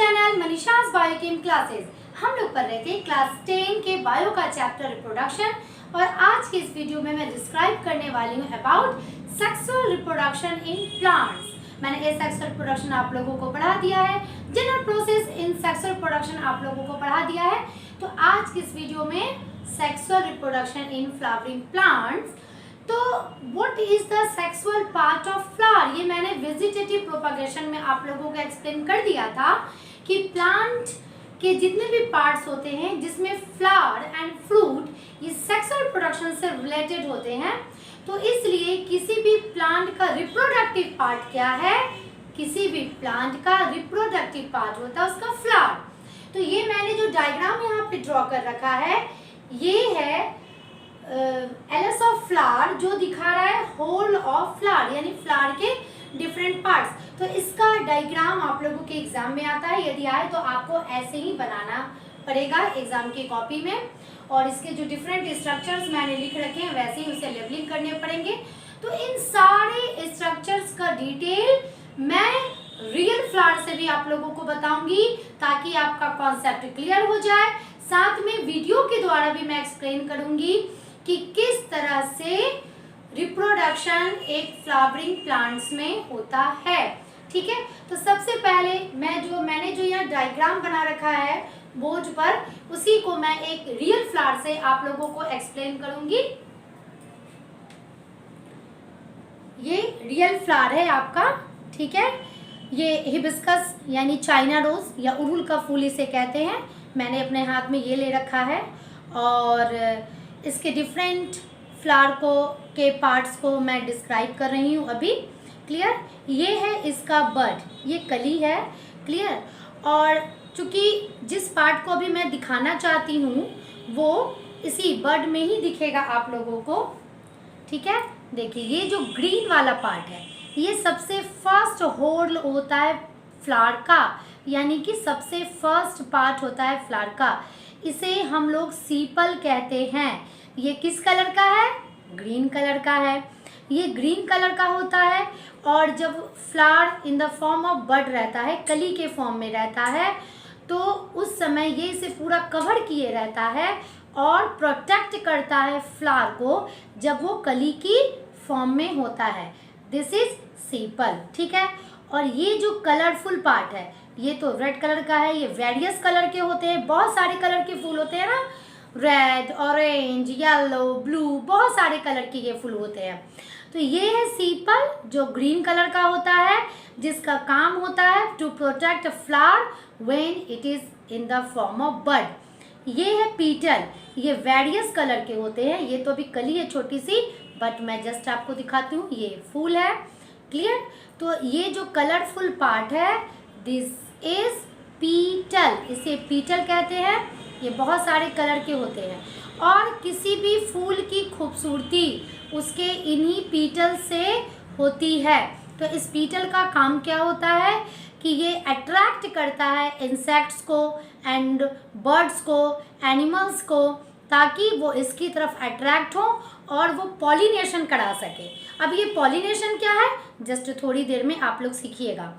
Channel मनीषास biochem classes. हम लोग पढ़ रहे थे क्लास 10 के बायो का चैप्टर रिप्रोडक्शन और आज के इस वीडियो में मैं डिस्क्राइब करने वाली हूँ about sexual reproduction in plants. मैंने सेक्सुअल रिप्रोडक्शन आप लोगों को पढ़ा दिया है, general process in sexual reproduction आप लोगों को पढ़ा दिया है। तो आज के इस वीडियो में sexual reproduction in flowering plants. तो what is the sexual part of flower, ये मैंने वेजिटेटिव प्रोपगेशन में आप लोगों को एक्सप्लेन कर दिया था कि प्लांट के जितने भी पार्ट्स होते हैं जिसमें फ्लावर एंड फ्रूट ये सेक्सुअल प्रोडक्शन से रिलेटेड होते हैं। तो इसलिए किसी भी प्लांट का रिप्रोडक्टिव पार्ट क्या है, किसी भी प्लांट का रिप्रोडक्टिव पार्ट होता है उसका फ्लावर। तो ये मैंने जो डायग्राम यहाँ पे ड्रॉ कर रखा है ये है एलएस ऑफ फ्लावर, जो दिखा रहा है होल ऑफ फ्लावर यानी फ्लावर के डिफरेंट पार्ट्स। तो इसका डायग्राम आप लोगों के एग्जाम में आता है, यदि आए तो आपको ऐसे ही बनाना पड़ेगा एग्जाम की कॉपी में। और इसके जो डिफरेंट स्ट्रक्चर्स मैंने लिख रखे हैं वैसे ही उसे लेबलिंग करने पड़ेंगे। तो इन सारे स्ट्रक्चर्स का डिटेल मैं रियल फ्लावर से भी आप लोगों को बताऊंगी ताकि आपका कॉन्सेप्ट क्लियर हो जाए। साथ में वीडियो के द्वारा भी मैं एक्सप्लेन करूंगी कि किस तरह से रिप्रोडक्शन एक फ्लावरिंग प्लांट्स में होता है। ठीक है, तो सबसे पहले मैंने जो यहाँ डायग्राम बना रखा है बोर्ड पर, उसी को मैं एक रियल फ्लावर से आप लोगों को एक्सप्लेन करूंगी। ये रियल फ्लावर है आपका, ठीक है। ये हिबिस्कस यानी चाइना रोज या उड़हुल का फूल इसे कहते हैं। मैंने अपने हाथ में ये ले रखा है और इसके डिफरेंट फ्लावर के पार्ट्स को मैं डिस्क्राइब कर रही हूँ अभी। क्लियर, ये है इसका बड, ये कली है। क्लियर, और चूंकि जिस पार्ट को अभी मैं दिखाना चाहती हूँ वो इसी बड में ही दिखेगा आप लोगों को। ठीक है, देखिए ये जो ग्रीन वाला पार्ट है ये सबसे फर्स्ट होल होता है फ्लावर का, यानी कि सबसे फर्स्ट पार्ट होता है फ्लावर का। इसे हम लोग सीपल कहते हैं। ये किस कलर का है? ग्रीन कलर का है। ये ग्रीन कलर का होता है और जब flower in the form of bud रहता है, कली के फॉर्म में रहता है, तो उस समय ये इसे पूरा कवर किए रहता है और प्रोटेक्ट करता है फ्लावर को जब वो कली की फॉर्म में होता है। This is sepal. ठीक है, और ये जो कलरफुल पार्ट है ये तो रेड कलर का है। ये वेरियस कलर के होते हैं, बहुत सारे कलर के फूल होते हैं ना, रेड, ऑरेंज, येलो, ब्लू, बहुत सारे कलर के ये फूल होते हैं। तो ये है सीपल जो ग्रीन कलर का होता है, जिसका काम होता है to protect flower when it is in the form of bud. ये है पीटल, ये वेरियस कलर के होते हैं। ये तो अभी कली है छोटी सी, बट मैं जस्ट आपको दिखाती हूँ, ये फूल है। क्लियर, तो ये जो कलरफुल पार्ट है दिस इज पीटल, इसे पीटल कहते हैं। ये बहुत सारे कलर के होते हैं और किसी भी फूल की खूबसूरती उसके इन्हीं पीटल से होती है। तो इस पीटल का काम क्या होता है कि ये अट्रैक्ट करता है इंसेक्ट्स को एंड बर्ड्स को, एनिमल्स को, ताकि वो इसकी तरफ अट्रैक्ट हो और वो पॉलिनेशन करा सके। अब ये पॉलिनेशन क्या है जस्ट थोड़ी देर में आप लोग सीखिएगा।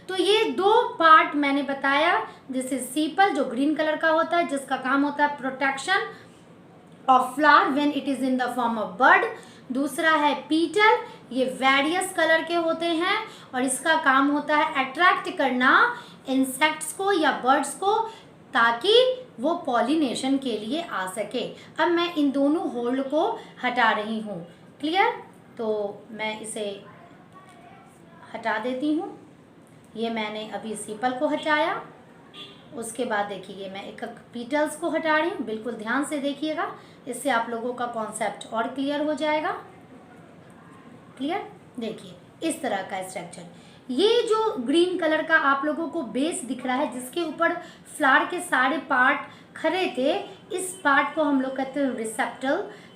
तो ये दो पार्ट मैंने बताया, दिस इज सीपल जो ग्रीन कलर का होता है जिसका काम होता है protection of flower when it is in the form of bud. दूसरा है पीटल, ये वेरियस कलर के होते हैं और इसका काम होता है अट्रैक्ट करना इंसेक्ट्स को या बर्ड्स को ताकि वो पॉलिनेशन के लिए आ सके। अब मैं इन दोनों होल्ड को हटा रही हूँ। क्लियर, तो मैं इसे हटा देती हूँ। ये मैंने अभी सीपल को हटाया, उसके बाद देखिए मैं एक पीटल्स को हटा रही हूँ। बिल्कुल ध्यान से देखिएगा, इससे आप लोगों का कॉन्सेप्ट और क्लियर हो जाएगा। क्लियर, देखिए इस तरह का स्ट्रक्चर। ये जो ग्रीन कलर का आप लोगों को बेस दिख रहा है जिसके ऊपर फ्लावर के सारे पार्ट खड़े थे, इस पार्ट को हम लोग कहते हैं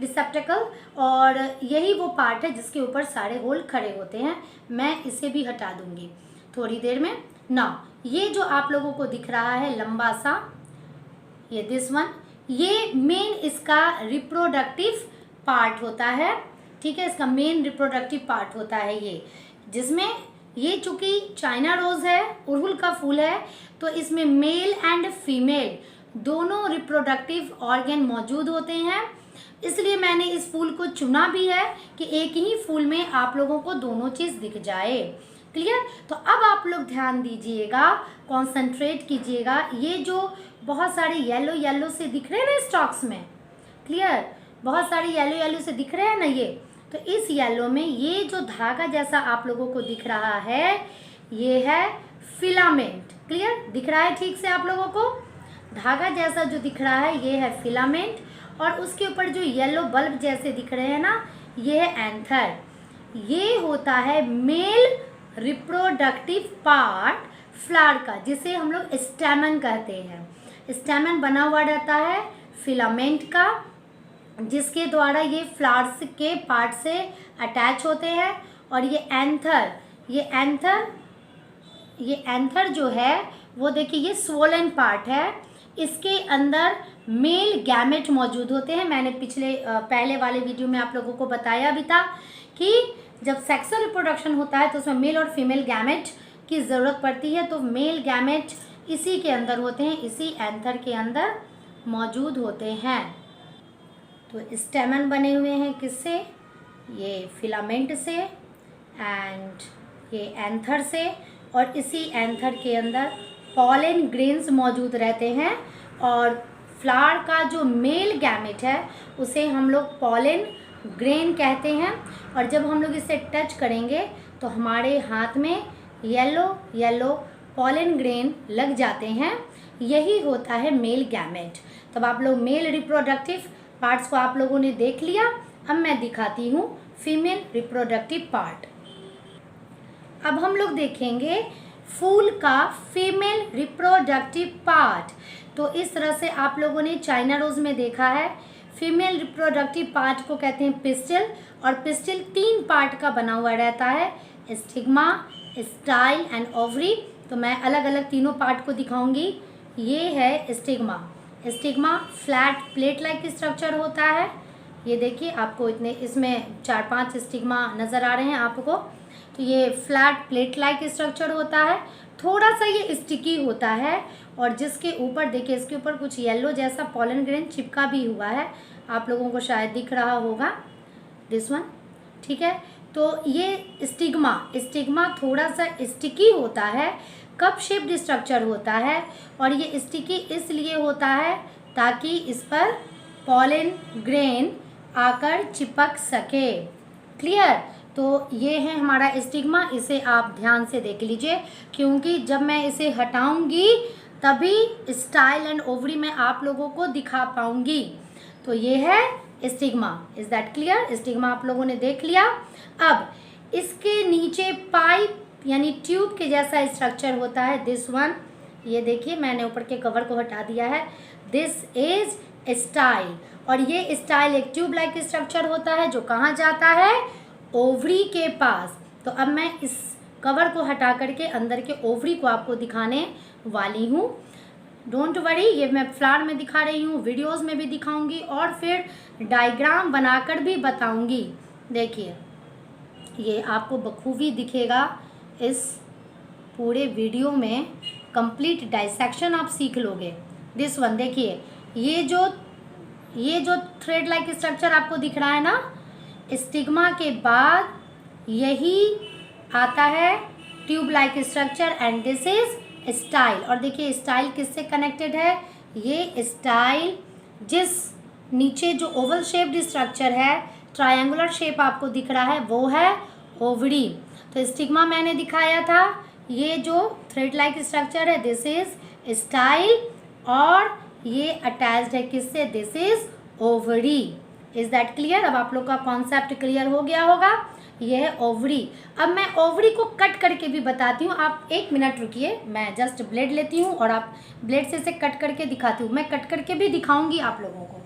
रिसेप्टेकल, और यही वो पार्ट है जिसके ऊपर सारे होल खड़े होते हैं। मैं इसे भी हटा दूंगी थोड़ी देर में ना। ये जो आप लोगों को दिख रहा है लंबा सा, ये दिस वन, ये मेन इसका रिप्रोडक्टिव पार्ट होता है। ठीक है, इसका मेन रिप्रोडक्टिव पार्ट होता है ये, जिसमें ये चूंकि चाइना रोज है, अड़हुल का फूल है, तो इसमें मेल एंड फीमेल दोनों रिप्रोडक्टिव ऑर्गन मौजूद होते हैं। इसलिए मैंने इस फूल को चुना भी है कि एक ही फूल में आप लोगों को दोनों चीज़ दिख जाए। क्लियर? तो अब आप लोग ध्यान दीजिएगा, कॉन्सेंट्रेट कीजिएगा। ये जो बहुत सारे येलो येलो से दिख रहे हैं ना स्टॉक्स में, क्लियर, बहुत सारे येलो येलो से दिख रहे हैं ना ये, तो इस येलो में ये जो धागा जैसा आप लोगों को दिख रहा है, ये है फिलामेंट। क्लियर? दिख रहा है ठीक से आप लोगों को? धागा जैसा जो दिख रहा है ये है फिलामेंट, और उसके ऊपर जो येलो बल्ब जैसे दिख रहे हैं ना, ये है एंथर। ये होता है मेल रिप्रोडक्टिव पार्ट फ्लावर का, जिसे हम लोग स्टैमन कहते हैं। स्टैमन बना हुआ रहता है फिलामेंट का, जिसके द्वारा ये फ्लावर्स के पार्ट से अटैच होते हैं। और ये एंथर जो है वो देखिए ये स्वोलन पार्ट है। इसके अंदर मेल गैमेट मौजूद होते हैं। मैंने पहले वाले वीडियो में आप लोगों को बताया भी था कि जब सेक्सुअल रिप्रोडक्शन होता है तो उसमें मेल और फीमेल गैमेट की ज़रूरत पड़ती है। तो मेल गैमेट इसी के अंदर होते हैं, इसी एंथर के अंदर मौजूद होते हैं। तो स्टेमन बने हुए हैं किससे? ये फिलामेंट से एंड ये एंथर से, और इसी एंथर के अंदर पॉलन ग्रेन्स मौजूद रहते हैं। और फ्लावर का जो मेल गैमेट है उसे हम लोग पॉलन ग्रेन कहते हैं। और जब हम लोग इसे टच करेंगे तो हमारे हाथ में येलो येलो पॉलन ग्रेन लग जाते हैं। यही होता है मेल गैमेट। तब आप लोग मेल रिप्रोडक्टिव पार्ट्स को आप लोगों ने देख लिया। अब मैं दिखाती हूँ फीमेल रिप्रोडक्टिव पार्ट। अब हम लोग देखेंगे फूल का फीमेल रिप्रोडक्टिव पार्ट। तो इस तरह से आप लोगों ने चाइना रोज में देखा है। फीमेल रिप्रोडक्टिव पार्ट को कहते हैं पिस्टिल, और पिस्टिल 3 पार्ट का बना हुआ रहता है, स्टिग्मा, स्टाइल एंड ओवरी। तो मैं अलग अलग तीनों पार्ट को दिखाऊंगी। ये है stigma. Stigma flat plate like structure होता है। ये देखिए आपको इसमें 4-5 स्टिग्मा नज़र आ रहे हैं आपको। तो ये फ्लैट प्लेट लाइक स्ट्रक्चर होता है। थोड़ा सा ये स्टिकी होता है, और जिसके ऊपर देखिए इसके ऊपर कुछ येलो जैसा पॉलन ग्रेन चिपका भी हुआ है। आप लोगों को शायद दिख रहा होगा, दिस वन, ठीक है। तो ये स्टिग्मा थोड़ा सा स्टिकी होता है, कप शेप्ड स्ट्रक्चर होता है। और ये स्टिकी इसलिए होता है ताकि इस पर पॉलन ग्रेन आकर चिपक सके। क्लियर? तो ये है हमारा स्टिग्मा। इसे आप ध्यान से देख लीजिए, क्योंकि जब मैं इसे हटाऊंगी तभी स्टाइल एंड ओवरी में आप लोगों को दिखा पाऊंगी। तो ये है stigma. Is that clear? Stigma आप लोगों ने देख लिया। अब इसके नीचे पाइप यानी ट्यूब के जैसा स्ट्रक्चर होता है, दिस वन। ये देखिए मैंने ऊपर के कवर को हटा दिया है, दिस इज स्टाइल। और ये स्टाइल एक ट्यूब लाइक स्ट्रक्चर होता है जो कहाँ जाता है? ओवरी के पास। तो अब मैं इस कवर को हटा करके अंदर के ओवरी को आपको दिखाने वाली हूँ। डोंट वरी, ये मैं फ्लावर में दिखा रही हूँ, वीडियोस में भी दिखाऊंगी और फिर डायग्राम बनाकर भी बताऊंगी। देखिए ये आपको बखूबी दिखेगा इस पूरे वीडियो में, कंप्लीट डाइसेक्शन आप सीख लोगे। दिस वन देखिए, ये जो थ्रेड लाइक स्ट्रक्चर आपको दिख रहा है ना, स्टिग्मा के बाद यही आता है tube like structure, and this is style. और देखिए स्टाइल किससे कनेक्टेड है? ये स्टाइल जिस नीचे जो ओवल शेप्ड स्ट्रक्चर है, ट्रायंगुलर शेप आपको दिख रहा है, वो है ओवरी। तो स्टिग्मा मैंने दिखाया था, ये जो थ्रेड लाइक स्ट्रक्चर है दिस इज स्टाइल, और ये अटैच्ड है किससे? This is ovary. Is that clear? अब आप लोग का कॉन्सेप्ट क्लियर हो गया होगा। ये है ओवरी। अब मैं ओवरी को कट करके भी बताती हूँ। आप 1 मिनट रुकिए, मैं जस्ट ब्लेड लेती हूँ और आप ब्लेड से इसे कट करके दिखाती हूँ। मैं कट करके भी दिखाऊंगी आप लोगों को।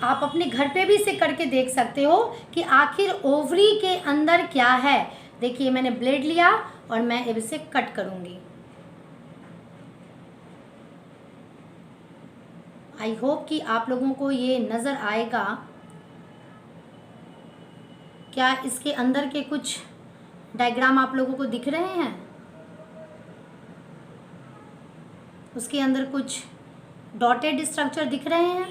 आप अपने घर पे भी इसे करके देख सकते हो कि आखिर ओवरी के अंदर क्या है। देखिए मैंने ब्लेड लिया और मैं अब इसे कट करूँगी। आई होप कि आप लोगों को ये नज़र आएगा। क्या इसके अंदर के कुछ डायग्राम आप लोगों को दिख रहे हैं? उसके अंदर कुछ डॉटेड स्ट्रक्चर दिख रहे हैं?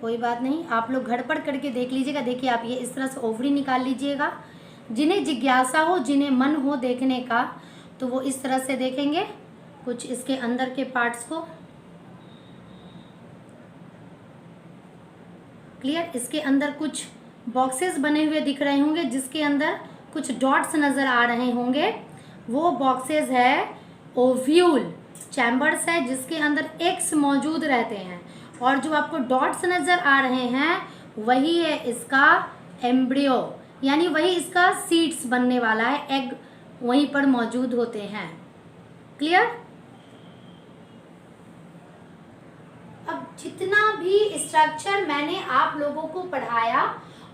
कोई बात नहीं, आप लोग घर पर करके देख लीजिएगा। देखिए आप ये इस तरह से ओवरी निकाल लीजिएगा। जिन्हें जिज्ञासा हो, जिन्हें मन हो देखने का, तो वो इस तरह से देखेंगे कुछ इसके अंदर के पार्ट्स को। क्लियर? इसके अंदर कुछ बॉक्सेस बने हुए दिख रहे होंगे जिसके अंदर कुछ डॉट्स नज़र आ रहे होंगे। वो बॉक्सेस है ओव्यूल चैम्बर्स है जिसके अंदर एग्स मौजूद रहते हैं, और जो आपको डॉट्स नज़र आ रहे हैं वही है इसका एम्ब्रियो, यानी वही इसका सीड्स बनने वाला है। एग वहीं पर मौजूद होते हैं। क्लियर? अब जितना भी स्ट्रक्चर मैंने आप लोगों को पढ़ाया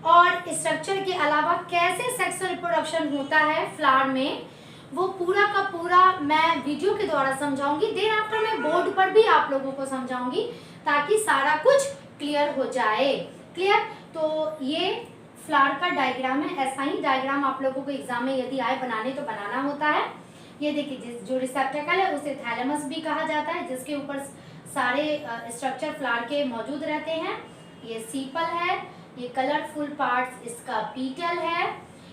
और स्ट्रक्चर के अलावा कैसे सेक्सुअल रिप्रोडक्शन होता है फ्लावर में, वो पूरा का पूरा मैं वीडियो के द्वारा समझाऊंगी। देन आफ्टर मैं बोर्ड पर भी आप लोगों को समझाऊंगी ताकि सारा कुछ क्लियर हो जाए। क्लियर? तो ये फ्लावर का डायग्राम है। ऐसा ही डायग्राम आप लोगों को एग्जाम में यदि आए बनाने तो बनाना होता है। ये देखिए, जो रिसेप्टेकल है उसे थैलेमस भी कहा जाता है, जिसके ऊपर सारे स्ट्रक्चर फ्लावर के मौजूद रहते हैं। ये सीपल है, ये कलरफुल पार्ट्स इसका पीटल है।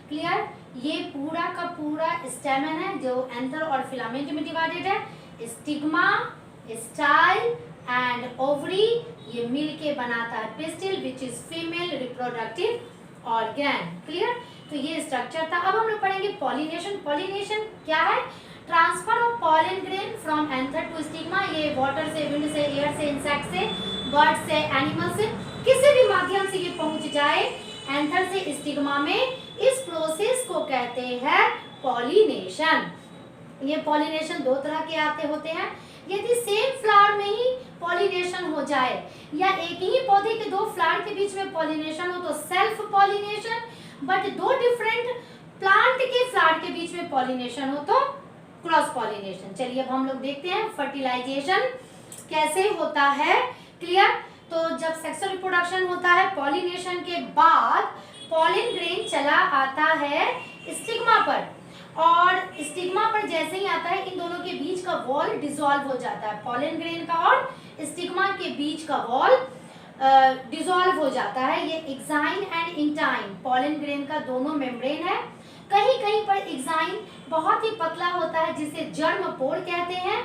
क्लियर? ये पूरा का पूरा स्टेमन है जो एंथर और फिलामेंट में डिवाइडेड है। स्टिग्मा, स्टाइल एंड ओवरी ये मिल के बनाता है pistil which is female reproductive organ. Clear? तो ये स्ट्रक्चर था। अब हम लोग पढ़ेंगे पॉलिनेशन। पॉलिनेशन क्या है? Transfer of pollen grain from anther to stigma. ये वाटर से, विंड से, एयर से, इंसेक्ट से, बर्ड से, एनिमल से, किसी भी माध्यम से ये पहुंच जाए एंथर से स्टिग्मा में, इस प्रोसेस को कहते हैं पॉलिनेशन। ये पॉलिनेशन दो तरह के आते होते हैं। यदि सेम फ्लावर में ही पॉलिनेशन हो जाए या एक ही पौधे के दो फ्लावर के बीच में पॉलिनेशन हो तो सेल्फ पॉलिनेशन, बट दो डिफरेंट प्लांट के फ्लावर के बीच में पॉलिनेशन हो तो क्रॉस पॉलिनेशन। चलिए अब हम लोग देखते हैं फर्टिलाइजेशन कैसे होता है। क्लियर? तो जब सेक्सुअल रिप्रोडक्शन होता है, पॉलिनेशन के बाद पॉलन ग्रेन चला आता है स्टिग्मा पर, और स्टिग्मा पर जैसे ही आता है इन दोनों के बीच का वॉल डिसॉल्व हो जाता है। पॉलन ग्रेन का और स्टिग्मा के बीच का वॉल डिसॉल्व हो जाता है। ये exine and intine pollen grain का दोनों मेम्ब्रेन है। कहीं कहीं पर एक्साइन बहुत ही पतला होता है जिसे जर्मपोर कहते हैं,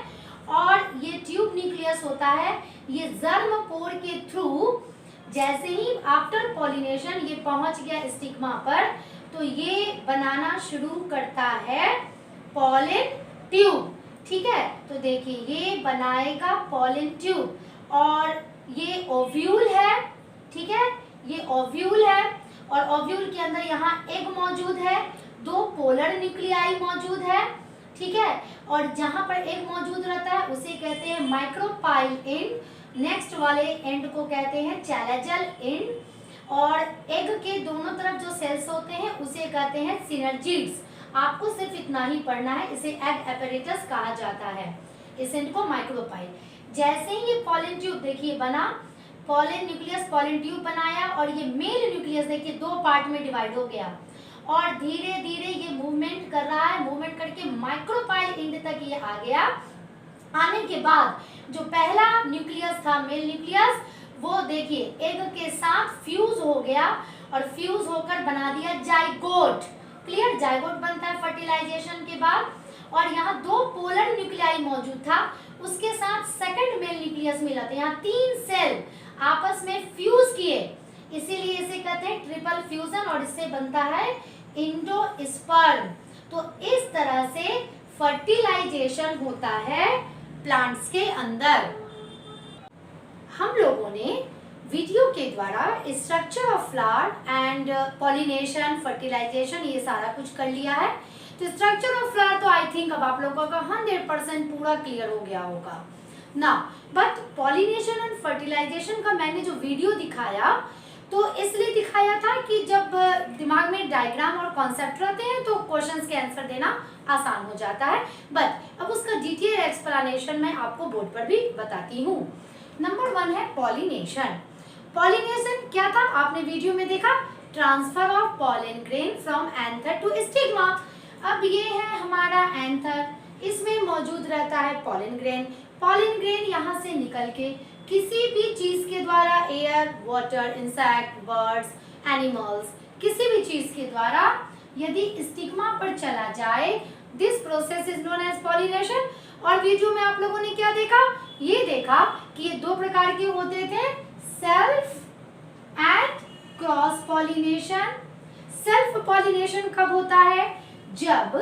और ये ट्यूब न्यूक्लियस होता है। ये जर्मपोर के थ्रू जैसे ही आफ्टर पॉलिनेशन ये पहुंच गया स्टिग्मा पर, तो ये बनाना शुरू करता है पॉलन ट्यूब। ठीक है? तो देखिए ये बनाएगा पॉलन ट्यूब, और ये ओव्यूल है। ठीक है? ये ओव्यूल है, और ओव्यूल के अंदर यहाँ एग मौजूद है, दो पोलर न्यूक्लियाई मौजूद है। ठीक है? और जहां पर एग मौजूद रहता है उसे कहते हैं माइक्रोपाइल एंड, नेक्स्ट वाले एंड को कहते हैं चैलेजल एंड, और एग के दोनों तरफ जो सेल्स होते हैं उसे कहते हैं सिनर्जिड्स। आपको सिर्फ इतना ही पढ़ना है, इसे एग एपैरेटस कहा जाता है, इस एंड को माइक्रोपाइल। जैसे ही ये पॉलन ट्यूब देखिए बना, पॉलन न्यूक्लियस पॉलन ट्यूब बनाया, और ये मेल न्यूक्लियस देखिए दो पार्ट में डिवाइड हो गया, और धीरे धीरे ये मूवमेंट कर रहा है। मूवमेंट करके माइक्रोपाइल एंड तक ये आ गया। आने के बाद जो पहला न्यूक्लियस था मेल न्यूक्लियस, वो देखिए एग के साथ फ्यूज हो गया, और फ्यूज होकर बना दिया जाइगोट। क्लियर? जाइगोट बनता है फर्टिलाइजेशन के बाद, और यहाँ दो पोलर न्यूक्लियाई मौजूद था, उसके साथ सेकंड मेल न्यूक्लियस मिला था। यहाँ तीन सेल आपस में फ्यूज किए, इसीलिए इसे कहते हैं ट्रिपल फ्यूजन, और इससे बनता है एंडोस्पर्म। तो इस तरह से फर्टिलाइजेशन होता है प्लांट्स के अंदर। हम लोगों ने वीडियो के द्वारा structure of flower and pollination, fertilization ये सारा कुछ कर लिया है। तो स्ट्रक्चर ऑफ फ्लावर तो आई थिंक अब आप लोगों का 100% पूरा क्लियर हो गया होगा ना। बट पॉलिनेशन एंड फर्टिलाइजेशन का मैंने जो वीडियो दिखाया तो इसलिए दिखाया था कि जब दिमाग में डायग्राम और कॉन्सेप्ट रहते हैं तो क्वेश्चंस के आंसर देना आसान हो जाता है। बट अब उसका डिटेल एक्सप्लेनेशन मैं आपको बोर्ड पर भी बताती हूँ। नंबर 1 है पॉलिनेशन। पॉलिनेशन क्या था आपने वीडियो में देखा, transfer of pollen grain from anther to stigma. अब ये है हमारा एंथर, इसमें मौजूद रहता है पॉलन ग्रेन। पॉलन ग्रेन यहाँ से निकल के किसी भी चीज के द्वारा, air, water, insect, birds, animals, किसी भी चीज के द्वारा यदि स्टिग्मा पर चला जाए, this process is known as pollination. और वीडियो में आप लोगों ने क्या देखा, ये देखा कि ये दो प्रकार के होते थे, self and cross pollination. Self pollination कब होता है, जब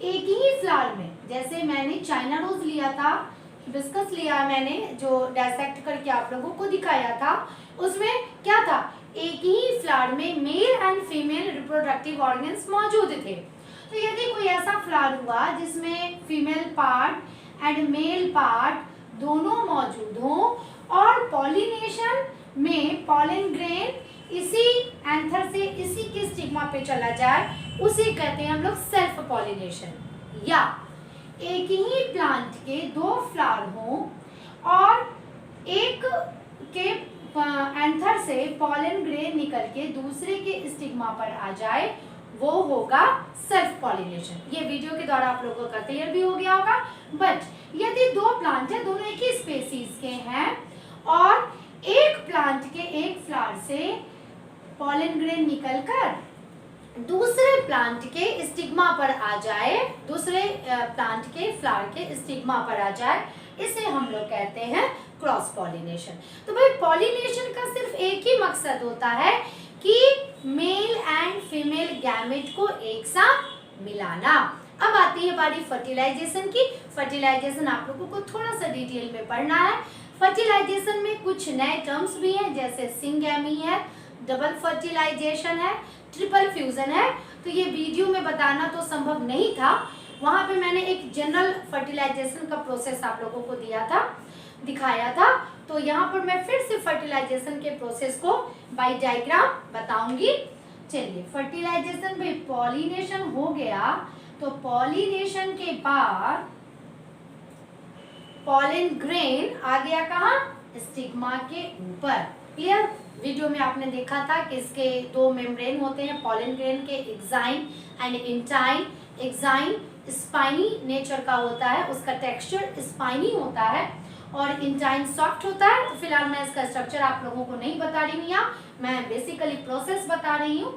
एक ही फ्लावर में, जैसे मैंने चाइना रोज लिया था, हिबिस्कस लिया मैंने, जो डायसेक्ट करके आप लोगों को दिखाया था, उसमें क्या था, एक ही फ्लावर में mail and female reproductive organs मौजूद थे। तो यदि कोई ऐसा फ्लावर हुआ जिसमें female part and male part दोनों मौजूद हों और पॉलिनेशन में पॉलन ग्रेन इसी एंथर से इसी के स्टिग्मा पे चला जाए, उसे कहते हैं हम लोग सेल्फ पॉलिनेशन। या एक ही प्लांट के दो फ्लावर हों और एक के एंथर से पॉलन ग्रेन निकल के दूसरे के स्टिग्मा पर आ जाए, वो होगा सेल्फ पॉलिनेशन। ये वीडियो के द्वारा आप लोगों का क्लियर भी हो गया होगा। बट यदि दो प्लांट है, दोनों एक ही स्पेसीज के हैं और एक प्लांट के एक फ्लावर से पॉलन ग्रेन निकलकर दूसरे प्लांट के स्टिग्मा पर आ जाए, दूसरे प्लांट के फ्लावर के स्टिग्मा पर आ जाए, इसे हम लोग कहते हैं क्रॉस पॉलिनेशन। तो भाई पॉलिनेशन का सिर्फ एक ही मकसद होता है कि मेल एंड फीमेल गैमेट को एक साथ मिलाना। अब आती है बारी फर्टिलाइजेशन की। फर्टिलाइजेशन आप लोगों को थोड़ा सा डिटेल में पढ़ना है। फर्टिलाइजेशन में कुछ नए टर्म्स भी हैं, जैसे सिंगैमी है, डबल फर्टिलाइजेशन है, ट्रिपल फ्यूजन है। तो ये वीडियो में बताना तो संभव नहीं था, वहां पे मैंने एक जनरल फर्टिलाइजेशन का प्रोसेस आप लोगों को दिया था, दिखाया था। तो यहाँ पर मैं फिर से फर्टिलाइजेशन के प्रोसेस को बाय डायग्राम बताऊंगी। चलिए, फर्टिलाइजेशन में पॉलिनेशन हो गया, तो पॉलिनेशन के बाद पॉलन ग्रेन आ गया कहाँ, स्टिग्मा के ऊपर। क्लियर, वीडियो में आपने देखा था कि इसके दो मेम्ब्रेन होते हैं पॉलन ग्रेन के, exine and intine. Exine spiny nature का होता है, उसका टेक्सचर स्पाइनी होता है, और इंटाइन सॉफ्ट होता है। तो फिलहाल मैं इसका स्ट्रक्चर आप लोगों को नहीं बता रही हूँ, यहाँ मैं बेसिकली प्रोसेस बता रही हूँ।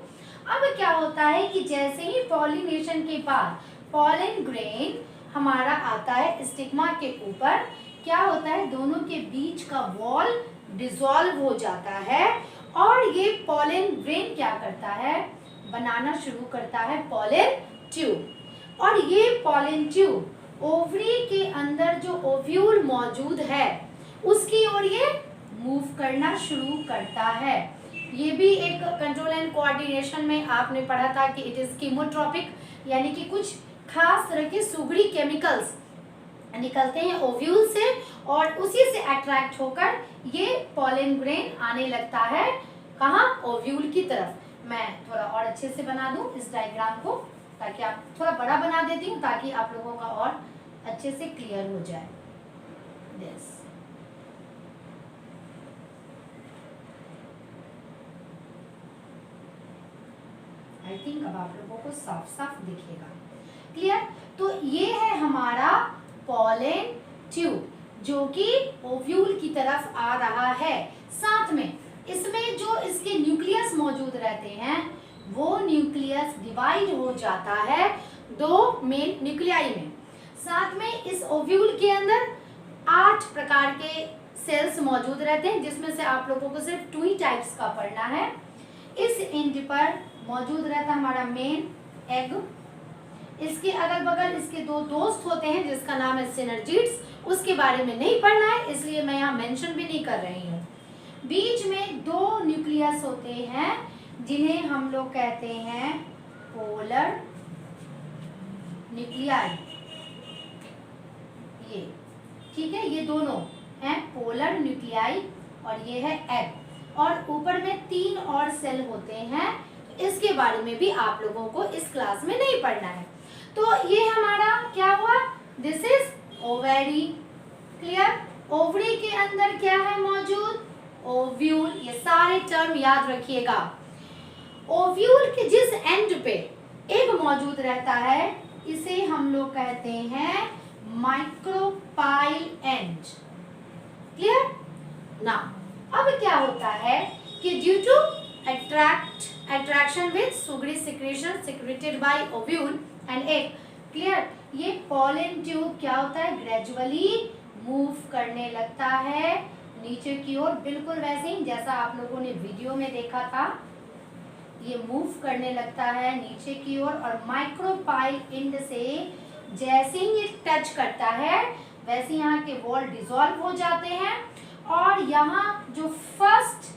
अब क्या होता है कि जैसे ही पॉलिनेशन के बाद पॉलन ग्रेन हमारा आता है स्टिग्मा के ऊपर, क्या होता है, दोनों के बीच का वॉल डिसॉल्व हो जाता है और ये पॉलन ग्रेन क्या करता है, बनाना शुरू करता है पॉलन ट्यूब। और ये पॉलन ट्यूब ओवरी के अंदर जो ओव्यूल मौजूद है उसकी ओर ये मूव करना शुरू करता है। ये भी एक कंट्रोल एंड कोऑर्डिनेशन में आपने पढ़ा था कि इट इज कीमोट्रोपिक, यानी कि कुछ खास तरह के सुगड़ी केमिकल्स निकलते हैं ओव्यूल से और उसी से अट्रैक्ट होकर ये पॉलन ग्रेन आने लगता है कहाँ, ओव्यूल की तरफ। मैं थोड़ा और अच्छे से बना दूं इस डायग्राम को, ताकि आप, थोड़ा बड़ा बना देती हूँ ताकि आप लोगों का और अच्छे से क्लियर हो जाए। यस, आई थिंक अब आप लोगों को साफ साफ दिखेगा। क्लियर, तो ये है हमारा पॉलन ट्यूब जो कि ओव्यूल की तरफ आ रहा है। साथ में इसमें जो इसके न्यूक्लियस मौजूद रहते हैं वो न्यूक्लियस डिवाइड हो जाता है दो मेन न्यूक्लियाई में। साथ में इस ओव्यूल के अंदर 8 प्रकार के सेल्स मौजूद रहते हैं, जिसमें से आप लोगों को सिर्फ 2 ही टाइप्स का पढ़ना है। इस एंड पर मौजूद रहता है हमारा मेन एग। इसके अगल बगल इसके 2 दोस्त होते हैं जिसका नाम है सिनर्जिड्स, उसके बारे में नहीं पढ़ना है इसलिए मैं यहाँ मेंशन भी नहीं कर रही हूँ। बीच में 2 न्यूक्लियस होते हैं जिन्हें हम लोग कहते हैं पोलर न्यूक्लियाई। ये ठीक है, ये दोनों हैं पोलर न्यूक्लियाई और ये है एग। और ऊपर में 3 और सेल होते हैं, इसके बारे में भी आप लोगों को इस क्लास में नहीं पढ़ना है। तो ये हमारा क्या हुआ, this is ovary. Clear, ovary के अंदर क्या है मौजूद, ओव्यूल। ये सारे टर्म याद रखिएगा। ओव्यूल के जिस एंड पे एग मौजूद रहता है इसे हम लोग कहते हैं माइक्रोपाइल एंड। क्लियर ना। अब क्या होता है कि due to attraction with sugary secretion secreted by ovule and egg, clear, ये pollen ट्यूब क्या होता है, ग्रेजुअली मूव करने लगता है नीचे की ओर, बिल्कुल वैसे ही जैसा आप लोगों ने वीडियो में देखा था। ये मूव करने लगता है नीचे की ओर और माइक्रोपाइल एंड से जैसे ही ये टच करता है वैसे यहाँ के वॉल डिसॉल्व हो जाते हैं और यहाँ जो फर्स्ट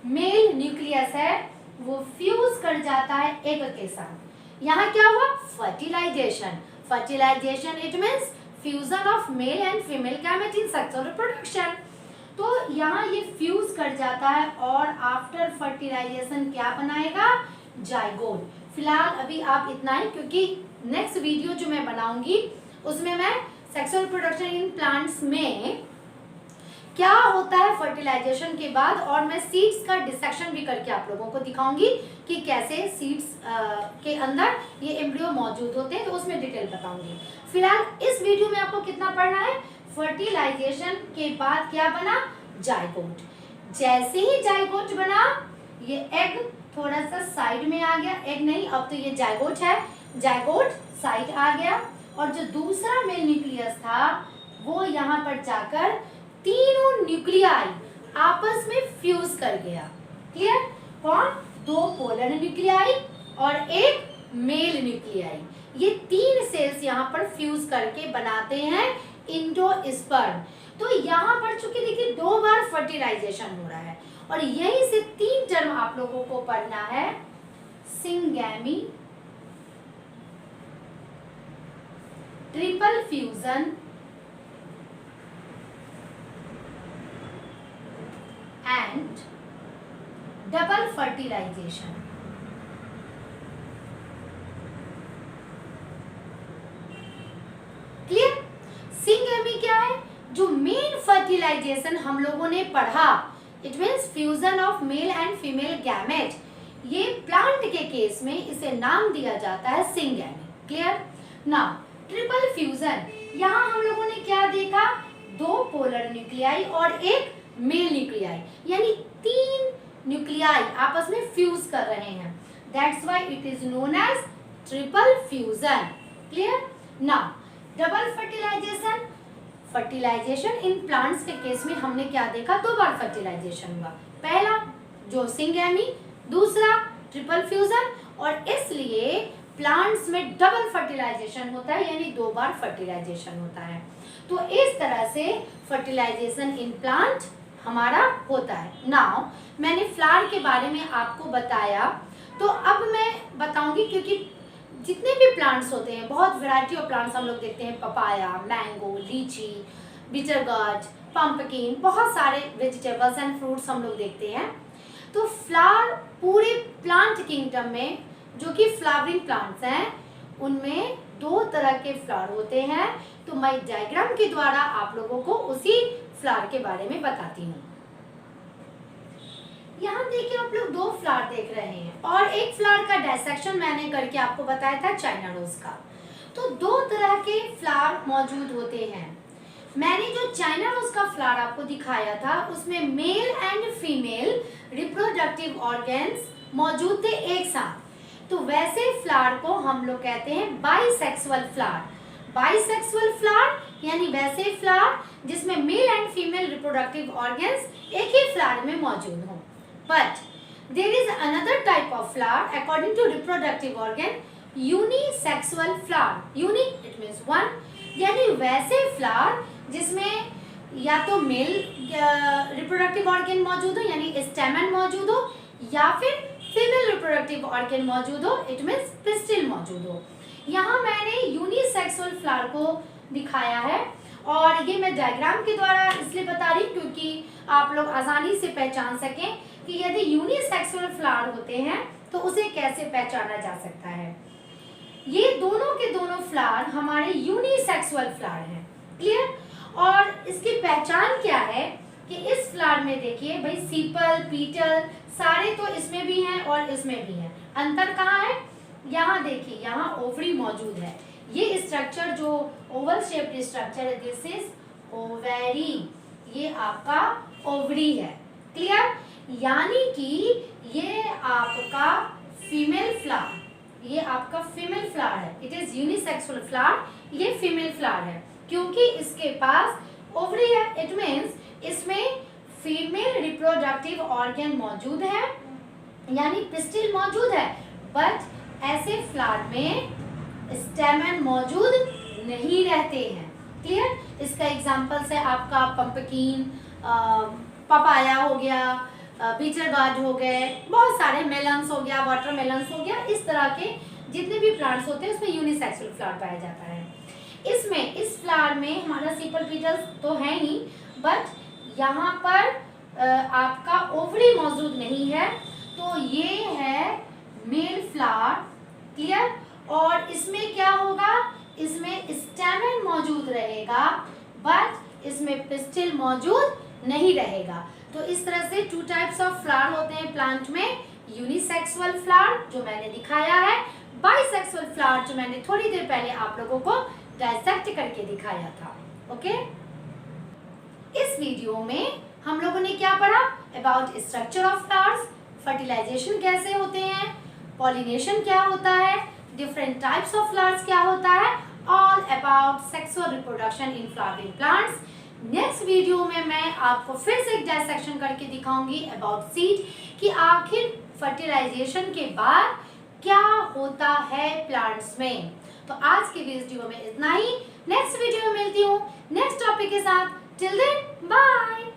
मेल न्यूक्लियस है वो फ्यूज कर जाता है एग के साथ। यहाँ क्या हुआ, fertilization. Fertilization it means fusion of male and female gamete in sexual reproduction. तो यहाँ ये फ्यूज कर जाता है और आफ्टर फर्टिलाइजेशन क्या बनाएगा, जाइगोट। फिलहाल अभी आप इतना ही, क्योंकि नेक्स्ट वीडियो जो मैं बनाऊंगी उसमें मैं सेक्सुअल रिप्रोडक्शन इन प्लांट्स में क्या होता है फर्टिलाइजेशन के बाद, और मैं सीड्स का डिसेक्शन भी करके आप लोगों को दिखाऊंगी कि कैसे सीड्स के अंदर ये एम्ब्रियो मौजूद होते हैं, तो उसमें डिटेल बताऊंगी। फिलहाल इस वीडियो में आपको कितना पढ़ना है, फर्टिलाइजेशन के बाद क्या बना, जाइगोट। जैसे ही जाइगोट बना ये एग थोड़ा सा साइड में आ गया, एग नहीं अब तो ये जाइगोट है, जाइगोट साइड आ गया और जो दूसरा मेल न्यूक्लियस था वो यहाँ पर जाकर तीनों न्यूक्लियाई आपस में फ्यूज कर गया। क्लियर, कौन, दो पोलर न्यूक्लियाई और एक मेल न्यूक्लियाई, ये तीन सेल्स यहाँ पर फ्यूज करके बनाते हैं एंडोस्पर्म। तो यहाँ पर चूंकि देखिए 2 बार फर्टिलाइजेशन हो रहा है और यहीं से 3 टर्म आप लोगों को पढ़ना है, syngamy, triple fusion and double fertilization. Clear, syngamy क्या है, जो मेन फर्टिलाइजेशन हम लोगों ने पढ़ा, it means fusion of male and female gamete, ये प्लांट के केस में इसे नाम दिया जाता है सिंगैमी। क्लियर ना। ट्रिपल फ्यूजन, यहाँ हम लोगों ने क्या देखा, 2 पोलर न्यूक्लियाई और एक मेल न्यूक्लियाई, यानी 3 न्यूक्लियाई आपस में फ्यूज कर रहे हैं, that's why it is known as triple fusion. Clear ना। Double fertilization, fertilization in plants के केस में हमने क्या देखा, 2 बार फर्टिलाइजेशन हुआ, पहला जो सिंगैमी, दूसरा ट्रिपल फ्यूजन, और इसलिए प्लांट्स में डबल फर्टिलाइजेशन होता है, यानी 2 बार फर्टिलाइजेशन होता है। तो इस तरह से फर्टिलाइजेशन इन प्लांट हमारा होता है। नाउ मैंने फ्लावर के बारे में आपको बताया, तो अब मैं बताऊंगी, क्योंकि जितने भी प्लांट्स होते हैं, बहुत वैरायटी ऑफ प्लांट्स हम लोग देखते हैं, पपाया, मैंगो, लीची, बिटरगॉर्ड, पंपकिन, बहुत सारे वेजिटेबल्स एंड फ्रूट्स हम लोग देखते हैं। तो फ्लावर पूरे प्लांट किंगडम में जो कि फ्लावरिंग प्लांट्स हैं उनमें 2 तरह के फ्लावर होते हैं। तो मैं डायग्राम के द्वारा आप लोगों को उसी फ्लावर के बारे में बताती हूँ। यहाँ देखिए आप लोग 2 फ्लावर देख रहे हैं और एक फ्लावर का डायसेक्शन मैंने करके आपको बताया था चाइना रोज का। तो 2 तरह के फ्लावर मौजूद होते हैं। मैंने जो चाइना रोज का फ्लावर आपको दिखाया था उसमें mail and female reproductive organs मौजूद थे एक साथ, तो वैसे फ्लावर को हम लोग कहते हैं बाइसेक्सुअल फ्लावर। बाइसेक्सुअल फ्लावर यानी वैसे फ्लावर जिसमें male and female reproductive organs एक ही फ्लावर में मौजूद हों। But there is another type of flower according to reproductive organ, unisexual flower. Uni it means 1, यानी वैसे फ्लावर जिसमें या तो मेल रिप्रोडक्टिव ऑर्गन मौजूद हो यानी स्टेमन मौजूद हो, या फिर फीमेल रिप्रोडक्टिव ऑर्गन मौजूद हो, इट मींस पिस्टिल मौजूद हो। यहाँ मैंने यूनिसेक्सुअल फ्लावर को दिखाया है और ये मैं डायग्राम के द्वारा इसलिए बता रही हूँ क्योंकि आप लोग आसानी से पहचान सकें कि यदि यूनिसेक्सुअल फ्लावर होते हैं तो उसे कैसे पहचाना जा सकता है। ये दोनों के दोनों फ्लावर हमारे यूनिसेक्सुअल फ्लावर हैं। क्लियर, और इसकी पहचान क्या है कि इस फ्लावर में देखिए भाई सीपल, पीटल सारे तो इसमें भी हैं और इसमें भी हैं, अंतर कहाँ है? यहाँ देखिए, यहाँ ओवरी मौजूद है। ये स्ट्रक्चर जो ओवल शेप्ड स्ट्रक्चर है, दिस इज ओवेरी, ये आपका ओवरी है। क्लियर? यानी कि ये आपका फीमेल फ्लावर, ये आपका फीमेल फ्लावर है। इट इज यूनिसेक्सुअल फ्लावर, ये फीमेल फ्लावर है क्योंकि इसके पास ओवरी है। इट मीन्स इसमें फीमेल रिप्रोडक्टिव ऑर्गन मौजूद है, यानी पिस्टिल मौजूद है, बट ऐसे फ्लावर में स्टेमन मौजूद नहीं रहते हैं। क्लियर? इसका एग्जांपल्स है आपका पंपकिन, पपाया हो गया, बीटर गार्ड हो गए, बहुत सारे मेलन्स हो गया, वाटरमेलन्स हो गया, इस तरह के जितने भी प्लांट्स होते हैं उसमें यूनिसेक्सुअल फ्लावर पाया जाता है। इसमें इस फ्लावर में हमारा सिंपल पेटल्स तो है ही, बट यहाँ पर आपका ओवरी मौजूद नहीं है, तो ये है मेल फ्लावर। क्लियर? और इसमें क्या होगा? इसमें स्टेमन मौजूद रहेगा, बट इसमें पिस्टिल मौजूद नहीं रहेगा। तो इस तरह से 2 टाइप्स ऑफ फ्लावर होते हैं प्लांट में, यूनिसेक्सुअल फ्लावर जो मैंने दिखाया है, बाइसेक्सुअल फ्लावर जो मैंने थोड़ी देर पहले आप लोगों को डायसेक्ट करके दिखाया था। ओके, इस वीडियो में हम लोगों ने क्या पढ़ा? About structure of flowers, fertilization कैसे होते हैं, पॉलिनेशन क्या होता है, डिफरेंट टाइप्स ऑफ फ्लावर्स क्या होता है, all about sexual reproduction in flowering plants. Next video में मैं आपको फिर से एक डायसेक्शन करके दिखाऊंगी अबाउट सीड, कि आखिर फर्टिलाइजेशन के बाद क्या होता है प्लांट्स में। तो आज के वीडियो में इतना ही, नेक्स्ट वीडियो में मिलती हूँ नेक्स्ट टॉपिक के साथ। Till then bye.